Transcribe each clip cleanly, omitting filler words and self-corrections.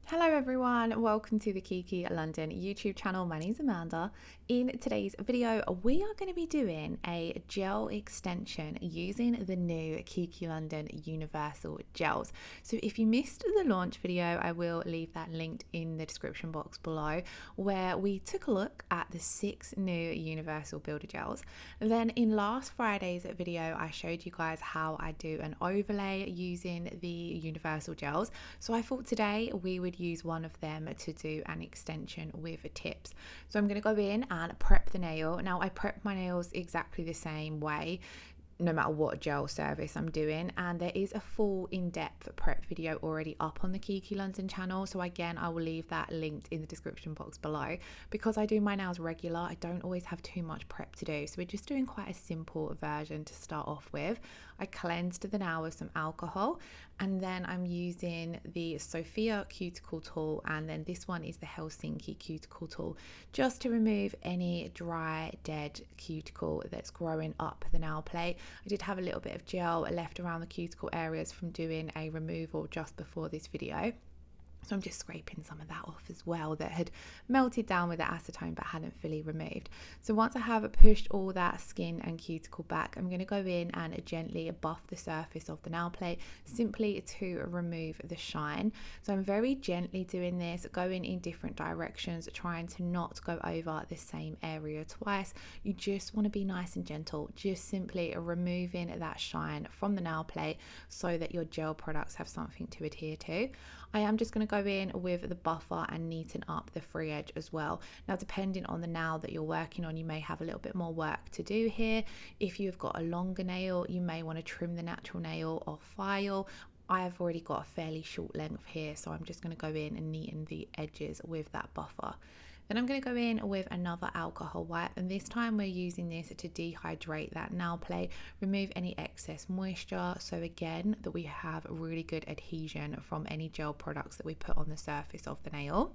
Hello everyone, welcome to the Kiki London YouTube channel. My name is Amanda. In today's video, we are going to be doing a gel extension using the new Kiki London Universal Gels. So if you missed the launch video, I will leave that linked in the description box below, where we took a look at the 6 new Universal Builder Gels. Then in last Friday's video, I showed you guys how I do an overlay using the Universal Gels. So I thought today we would use one of them to do an extension with tips. So I'm going to go in and prep the nail. Now I prep my nails exactly the same way no matter what gel service I'm doing, and there is a full in-depth prep video already up on the Kiki London channel, so again I will leave that linked in the description box below. Because I do my nails regular, I don't always have too much prep to do, so we're just doing quite a simple version to start off with. I cleansed the nail with some alcohol, and then I'm using the Sophia cuticle tool, and then this one is the Helsinki cuticle tool, just to remove any dry dead cuticle that's growing up the nail plate. I did have a little bit of gel left around the cuticle areas from doing a removal just before this video. So I'm just scraping some of that off as well that had melted down with the acetone but hadn't fully removed. So once I have pushed all that skin and cuticle back, I'm going to go in and gently buff the surface of the nail plate simply to remove the shine. So I'm very gently doing this, going in different directions, trying to not go over the same area twice. You just want to be nice and gentle, just simply removing that shine from the nail plate so that your gel products have something to adhere to. I am just going to go in with the buffer and neaten up the free edge as well. Now, depending on the nail that you're working on, you may have a little bit more work to do here. If you've got a longer nail, you may want to trim the natural nail or file. I've already got a fairly short length here, so I'm just going to go in and neaten the edges with that buffer. Then I'm going to go in with another alcohol wipe, and this time we're using this to dehydrate that nail plate, remove any excess moisture, so again that we have really good adhesion from any gel products that we put on the surface of the nail.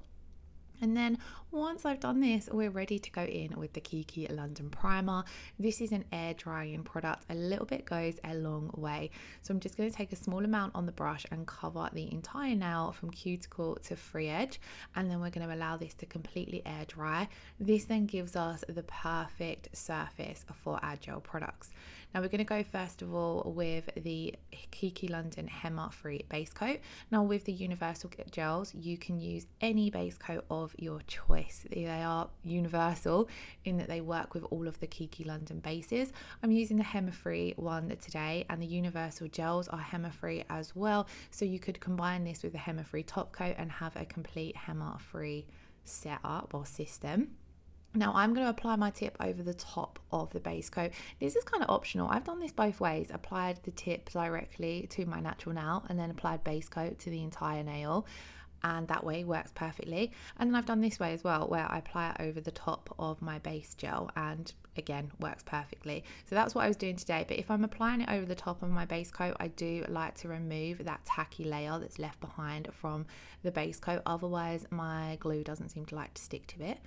And then once I've done this, we're ready to go in with the Kiki London Primer. This is an air drying product. A little bit goes a long way. So I'm just going to take a small amount on the brush and cover the entire nail from cuticle to free edge. And then we're going to allow this to completely air dry. This then gives us the perfect surface for our gel products. Now we're going to go first of all with the Kiki London Henna Free Base Coat. Now with the Universal Gels, you can use any base coat of your choice. They are universal in that they work with all of the Kiki London bases. I'm using the Henna Free one today, and the Universal Gels are Henna Free as well. So you could combine this with the Henna Free top coat and have a complete Henna Free setup or system. Now I'm going to apply my tip over the top of the base coat. This is kind of optional. I've done this both ways. Applied the tip directly to my natural nail and then applied base coat to the entire nail, and that way works perfectly. And then I've done this way as well, where I apply it over the top of my base gel, and again works perfectly. So that's what I was doing today. But if I'm applying it over the top of my base coat, I do like to remove that tacky layer that's left behind from the base coat, otherwise my glue doesn't seem to like to stick to it.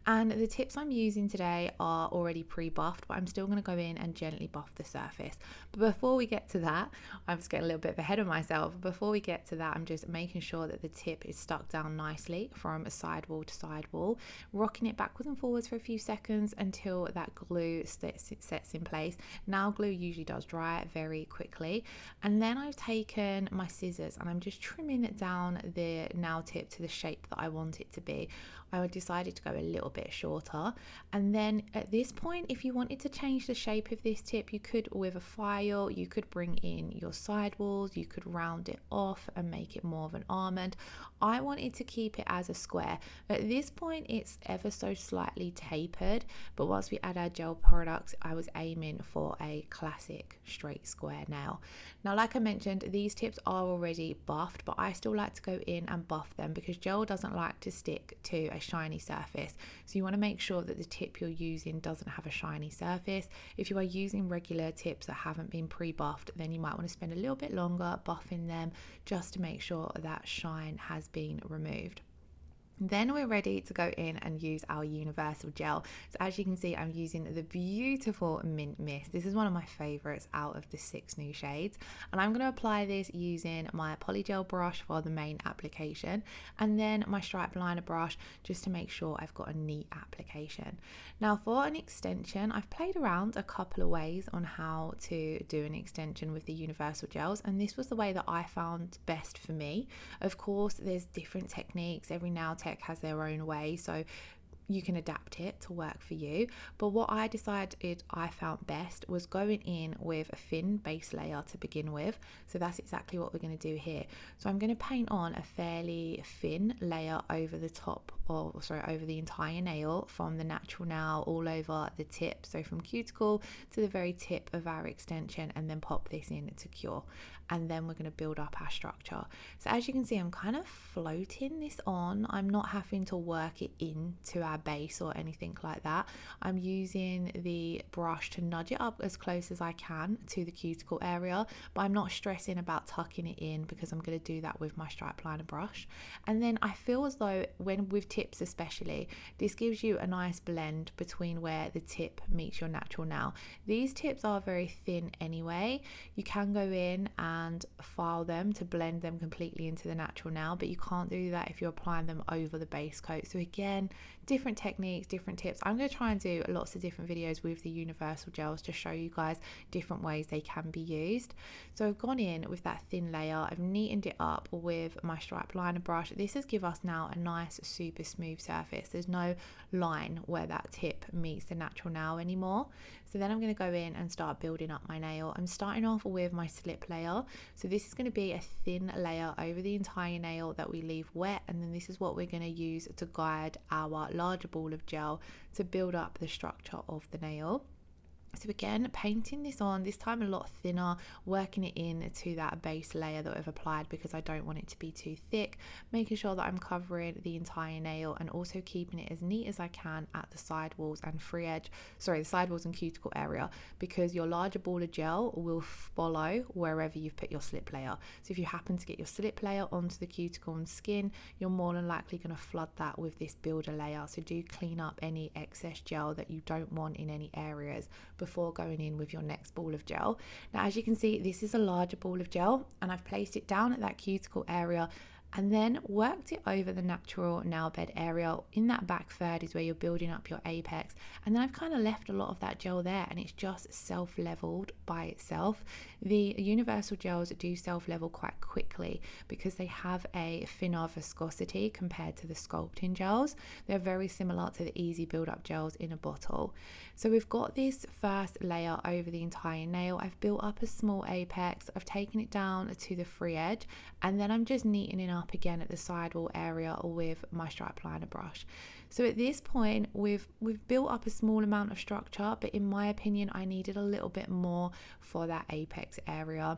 And the tips I'm using today are already pre-buffed, but I'm still going to go in and gently buff the surface. But before we get to that, I'm just getting a little bit ahead of myself. Before we get to that, I'm just making sure that the tip is stuck down nicely from sidewall to sidewall, rocking it backwards and forwards for a few seconds until that glue sets in place. Now glue usually does dry very quickly, and then I've taken my scissors and I'm just trimming it down the nail tip to the shape that I want it to be. I decided to go a little bit shorter, and then at this point, if you wanted to change the shape of this tip, you could with a file, you could bring in your sidewalls, you could round it off and make it more of an almond. I wanted to keep it as a square. At this point it's ever so slightly tapered, but once we add our gel products, I was aiming for a classic straight square nail. Now like I mentioned, these tips are already buffed, but I still like to go in and buff them because gel doesn't like to stick to a shiny surface. So you want to make sure that the tip you're using doesn't have a shiny surface. If you are using regular tips that haven't been pre-buffed, then you might want to spend a little bit longer buffing them just to make sure that shine has been removed. Then we're ready to go in and use our universal gel. So as you can see, I'm using the beautiful Mint Mist. This is one of my favorites out of the 6 new shades. And I'm going to apply this using my polygel brush for the main application, and then my stripe liner brush just to make sure I've got a neat application. Now for an extension, I've played around a couple of ways on how to do an extension with the universal gels, and this was the way that I found best for me. Of course, there's different techniques. Every nail tech has their own way, so you can adapt it to work for you. But what I decided I found best was going in with a thin base layer to begin with. So that's exactly what we're going to do here. So I'm going to paint on a fairly thin layer over the top, or sorry, over the entire nail, from the natural nail all over the tip, so from cuticle to the very tip of our extension, and then pop this in to cure. And then we're going to build up our structure. So as you can see, I'm kind of floating this on. I'm not having to work it into our base or anything like that. I'm using the brush to nudge it up as close as I can to the cuticle area, but I'm not stressing about tucking it in because I'm going to do that with my stripe liner brush. And then I feel as though, when with tips especially, this gives you a nice blend between where the tip meets your natural nail. These tips are very thin anyway. You can go in and file them to blend them completely into the natural nail, but you can't do that if you're applying them over the base coat. So again, different techniques, different tips. I'm going to try and do lots of different videos with the universal gels to show you guys different ways they can be used. So I've gone in with that thin layer, I've neatened it up with my stripe liner brush. This has given us now a nice super smooth surface. There's no line where that tip meets the natural nail anymore. So then I'm going to go in and start building up my nail. I'm starting off with my slip layer. So this is going to be a thin layer over the entire nail that we leave wet, and then this is what we're going to use to guide our larger ball of gel to build up the structure of the nail. So again, painting this on, this time a lot thinner, working it in to that base layer that I've applied because I don't want it to be too thick, making sure that I'm covering the entire nail and also keeping it as neat as I can at the sidewalls and the sidewalls and cuticle area, because your larger ball of gel will follow wherever you've put your slip layer. So if you happen to get your slip layer onto the cuticle and skin, you're more than likely going to flood that with this builder layer. So do clean up any excess gel that you don't want in any areas before going in with your next ball of gel. Now, as you can see, this is a larger ball of gel, and I've placed it down at that cuticle area and then worked it over the natural nail bed area. In that back third is where you're building up your apex, and then I've kind of left a lot of that gel there, and it's just self-leveled by itself. The universal gels do self-level quite quickly because they have a thinner viscosity compared to the sculpting gels. They're very similar to the easy build-up gels in a bottle. So we've got this first layer over the entire nail. I've built up a small apex, I've taken it down to the free edge, and then I'm just neatening up again at the sidewall area with my stripe liner brush. So at this point, we've built up a small amount of structure, but in my opinion, I needed a little bit more for that apex area,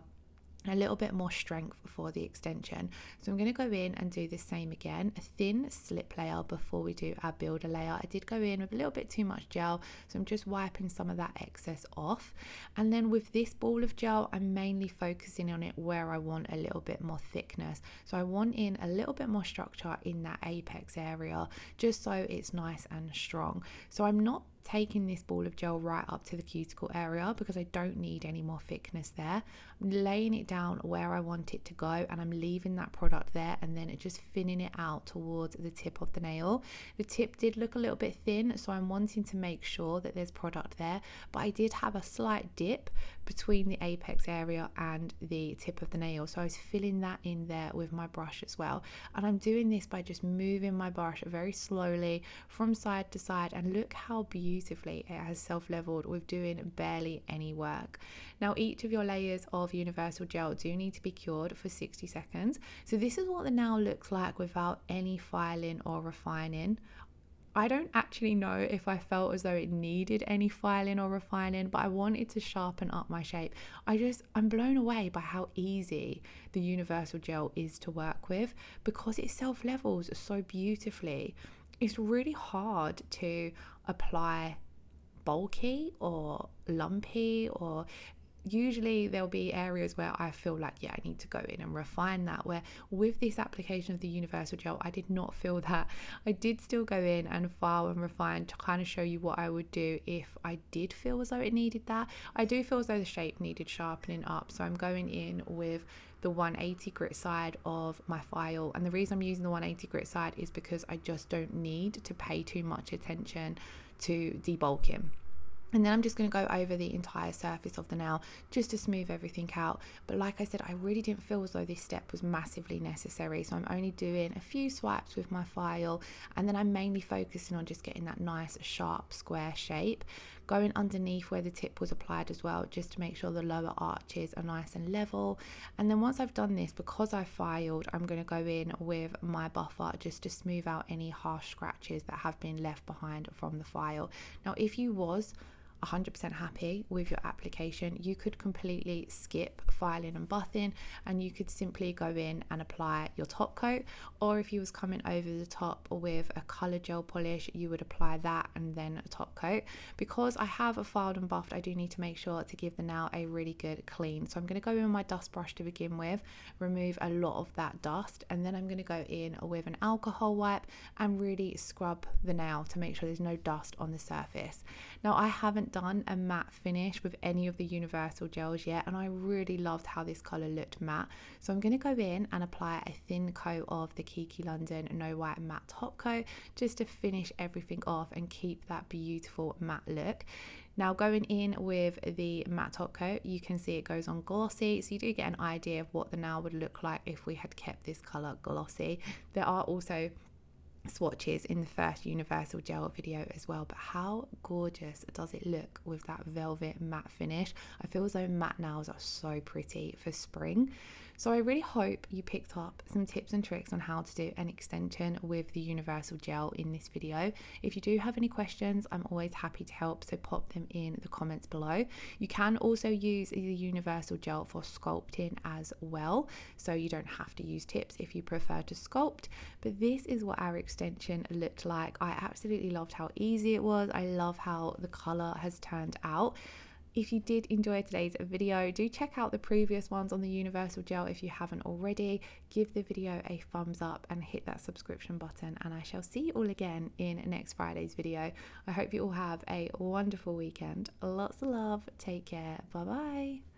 a little bit more strength for the extension. So I'm going to go in and do the same again, a thin slip layer before we do our builder layer. I did go in with a little bit too much gel, so I'm just wiping some of that excess off. And then with this ball of gel, I'm mainly focusing on it where I want a little bit more thickness. So I want in a little bit more structure in that apex area, just so it's nice and strong. So I'm not taking this ball of gel right up to the cuticle area because I don't need any more thickness there. I'm laying it down where I want it to go, and I'm leaving that product there, and then just thinning it out towards the tip of the nail. The tip did look a little bit thin, so I'm wanting to make sure that there's product there, but I did have a slight dip between the apex area and the tip of the nail, so I was filling that in there with my brush as well. And I'm doing this by just moving my brush very slowly from side to side, and look how beautifully it has self-leveled with doing barely any work. Now, each of your layers of universal gel do need to be cured for 60 seconds. So this is what the nail looks like without any filing or refining. I don't actually know if I felt as though it needed any filing or refining, but I wanted to sharpen up my shape. I'm blown away by how easy the universal gel is to work with because it self-levels so beautifully. It's really hard to apply bulky or lumpy or usually there'll be areas where I feel like, yeah, I need to go in and refine that, where with this application of the universal gel, I did not feel that. I did still go in and file and refine to kind of show you what I would do if I did feel as though it needed that. I do feel as though the shape needed sharpening up, so I'm going in with the 180 grit side of my file, and the reason I'm using the 180 grit side is because I just don't need to pay too much attention to debulking. And then I'm just going to go over the entire surface of the nail just to smooth everything out. But like I said, I really didn't feel as though this step was massively necessary. So I'm only doing a few swipes with my file, and then I'm mainly focusing on just getting that nice sharp square shape. Going underneath where the tip was applied as well, just to make sure the lower arches are nice and level. And then once I've done this, because I filed, I'm going to go in with my buffer just to smooth out any harsh scratches that have been left behind from the file. Now, if you was 100% happy with your application, you could completely skip filing and buffing, and you could simply go in and apply your top coat. Or if you was coming over the top with a color gel polish, you would apply that and then a top coat. Because I have filed and buffed, I do need to make sure to give the nail a really good clean. So I'm going to go in with my dust brush to begin with, remove a lot of that dust, and then I'm going to go in with an alcohol wipe and really scrub the nail to make sure there's no dust on the surface. Now, I haven't done a matte finish with any of the universal gels yet, and I really loved how this color looked matte, so I'm going to go in and apply a thin coat of the Kiki London No White Matte Top Coat just to finish everything off and keep that beautiful matte look. Now, going in with the matte top coat, you can see it goes on glossy, so you do get an idea of what the nail would look like if we had kept this color glossy. There are also swatches in the first universal gel video as well, but how gorgeous does it look with that velvet matte finish? I feel as though matte nails are so pretty for spring. So I really hope you picked up some tips and tricks on how to do an extension with the universal gel in this video. If you do have any questions, I'm always happy to help, so pop them in the comments below. You can also use the universal gel for sculpting as well, so you don't have to use tips if you prefer to sculpt. But this is what our extension looked like. I absolutely loved how easy it was. I love how the color has turned out. If you did enjoy today's video, do check out the previous ones on the universal gel if you haven't already. Give the video a thumbs up and hit that subscription button, and I shall see you all again in next Friday's video. I hope you all have a wonderful weekend. Lots of love. Take care. Bye bye.